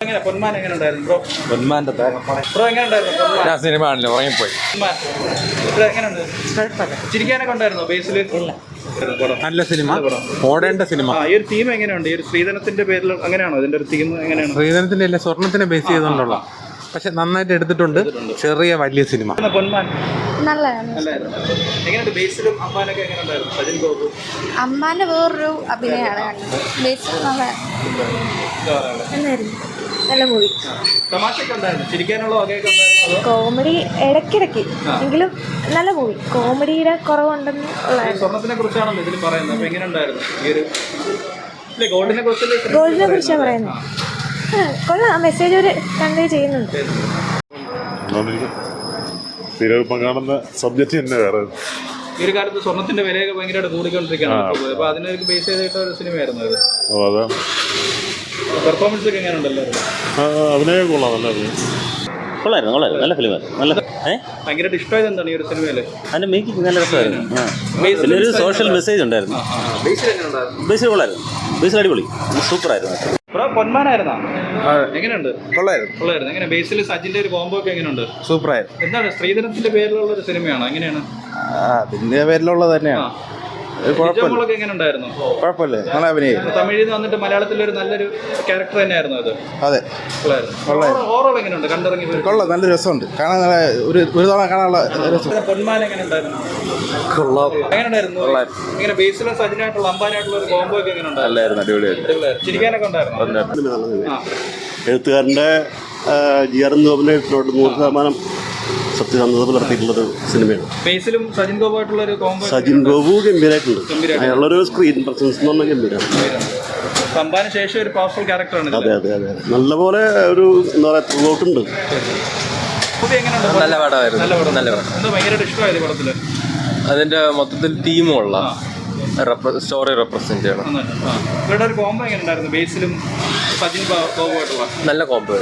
പൊന്മാൻ എങ്ങനെ ഉണ്ടായിരുന്നു bro? പൊന്മാന്റെ bro എങ്ങനെ ഉണ്ടായിരുന്നു? ഞാൻ സിനിമ ആണല്ലോ ഉറങ്ങിപ്പോയി. എങ്ങനെയുണ്ട്? ചിരിക്കാനൊക്കെ ഉണ്ടായിരുന്നോ ബേസിൽ? നല്ല സിനിമ, ഓടേണ്ട സിനിമ. ഈ ഒരു തീം എങ്ങനെയുണ്ട്? ഈ ഒരു സ്ത്രീധനത്തിന്റെ പേരിൽ അങ്ങനെയാണോ ഇതിന്റെ ഒരു തീം? എങ്ങനെയാണ്? ശ്രീധരത്തിന്റെ അല്ല, സ്വർണത്തിനെ ബേസ് ചെയ്തുകൊണ്ടുള്ള, പക്ഷെ നന്നായിട്ട് എടുത്തിട്ടുണ്ട്. ചെറിയ വലിയ സിനിമ. പൊന്മാൻ നല്ലതാണ്. എങ്ങനെയുണ്ട്? ബേസിലും അമ്മാനൊക്കെ എങ്ങനെ ഉണ്ടായിരുന്നു? സജിൻ ഗോപു അമ്മാന്റെ വേറൊരു അഭിനയമാണ് കണ്ടത്. ബേസിൽ നന്നായിരുന്നു. നല്ല മൂവി. തമാശയൊക്കെ ഉണ്ടായിരുന്നു, ചിരിക്കാനുള്ള വകയൊക്കെ ഉണ്ടായിരുന്നു. കോമഡി ഇടയ്ക്കിടയ്ക്ക് എങ്കിലും നല്ല മൂവി. കോമഡിയുടെ കുറവുണ്ടെന്ന് ഉള്ള. സ്വർണത്തിനെ കുറിച്ചാണല്ലോ ഇതിൽ പറയുന്നത്. അപ്പൊ എങ്ങനെ ഉണ്ടായിരുന്നു ഈ ഒരു ഗോൾഡിനെ കുറിച്ചാണ് പറയുന്നത്. കൊള്ളാം, മെസ്സേജ് ഒരു കൺവേ ചെയ്യുന്നുണ്ട്. സ്ഥിരം കാണുന്ന സബ്ജക്റ്റ് തന്നെ വേറെ. ഈ ഒരു കാലത്ത് സ്വർണത്തിന്റെ വിലയൊക്കെ ഭയങ്കരമായിട്ട് കൂടിക്കൊണ്ടിരിക്കുകയാണ്. അപ്പൊ അതിനൊക്കെ ബേസ് ചെയ്തിട്ട് ഒരു സിനിമയായിരുന്നു അത്. അതാണ്. പെർഫോമൻസ് ഒക്കെ എങ്ങനെ ഉണ്ടല്ലോ? അഭിനയം കൊള്ളാം, നല്ല അഭിനയം. കൊള്ളായിരുന്നു, നല്ല ഫിലിമായിരുന്നു. നല്ല ഭയങ്കരമായിട്ട് ഇഷ്ടമായത് എന്താണ് ഈ ഒരു സിനിമയില്? അതിന്റെ മേക്കിംഗ് നല്ല രസമായിരുന്നു. പിന്നെ ഒരു സോഷ്യൽ മെസ്സേജ് ഉണ്ടായിരുന്നു. ബേസിൽ കൊള്ളായിരുന്നു. ബേസിൽ അടിപൊളി, സൂപ്പറായിരുന്നു. പൊന്മാനായിരുന്നാ? എങ്ങനെയുണ്ട്? കൊള്ളായിരുന്നു. എങ്ങനെ ബേസിൽ സജിന്റെ ഒരു കോംബോ ഒക്കെ എങ്ങനെയുണ്ട്? സൂപ്പറായിരുന്നു. എന്താണ് സ്ത്രീധനത്തിന്റെ പേരിലുള്ള ഒരു സിനിമയാണോ? എങ്ങനെയാണ്? അതിന്റെ പേരിലുള്ളത് തന്നെയാണ്. എങ്ങനെ ഉണ്ടായിരുന്നു? കുഴപ്പമില്ല, നല്ല അഭിനയം. തമിഴിൽ നിന്ന് വന്നിട്ട് മലയാളത്തിലെ ഒരു നല്ലൊരു ക്യാരക്ടർ തന്നെയായിരുന്നു അത്. അതെ, ഓവറോൾ എങ്ങനെയുണ്ട്? കണ്ടിറങ്ങി കൊള്ളാം, നല്ല രസമുണ്ട് കാണാൻ. നല്ല ഒരു തവണ കാണാനുള്ള രസം. പൊന്മാൻ എങ്ങനെ ഉണ്ടായിരുന്നു? എങ്ങനെ ഉണ്ടായിരുന്നു? ഇങ്ങനെ ബേസിലും സജിനായിട്ടുള്ള അമ്പാനായിട്ടുള്ള ഒരു കോംബോ ഒക്കെ എങ്ങനെ ഉണ്ടായിരുന്നു? അടിപൊളിയായിരുന്നു. ചിരിക്കാനൊക്കെ ഉണ്ടായിരുന്നു. എഴുത്തുകാരൻ്റെ GR ഗോപനായിട്ടുണ്ട് 100% സത്യസന്ധത പുലർത്തിയിട്ടുള്ളൊരു സിനിമയാണ്. ബേസിലും സജിൻ ഗോപുമായിട്ടുള്ള ഒരു കോംബോ. സജിൻ ഗോപു ഗംഭീരമായിട്ടുണ്ട്. അയാളുള്ളൊരു സ്ക്രീൻ പ്രസൻസ് എന്ന് പറഞ്ഞാൽ ഗംഭീരമാണ്. സംഭാന് ശേഷം ഒരു പവർഫുൾ ക്യാരക്ടറാണ്. അതെ. നല്ലപോലെ ഒരു എന്താ പറയുക ത്രൂഔട്ടുണ്ട്. നല്ല പടമായിരുന്നു. എന്താ ഭയങ്കരമായിട്ട് ഇഷ്ടമായത് പടത്തില്? അതിന്റെ മൊത്തത്തിൽ തീമുള്ള സ്റ്റോറി റെപ്രസെന്റ് ചെയ്യണം. ഇവരുടെ ഒരു കോംബോ എങ്ങനെ ഉണ്ടായിരുന്നു? ബേസിലും സജിൻ ഗോപുമായിട്ടുള്ള നല്ല കോംബോ.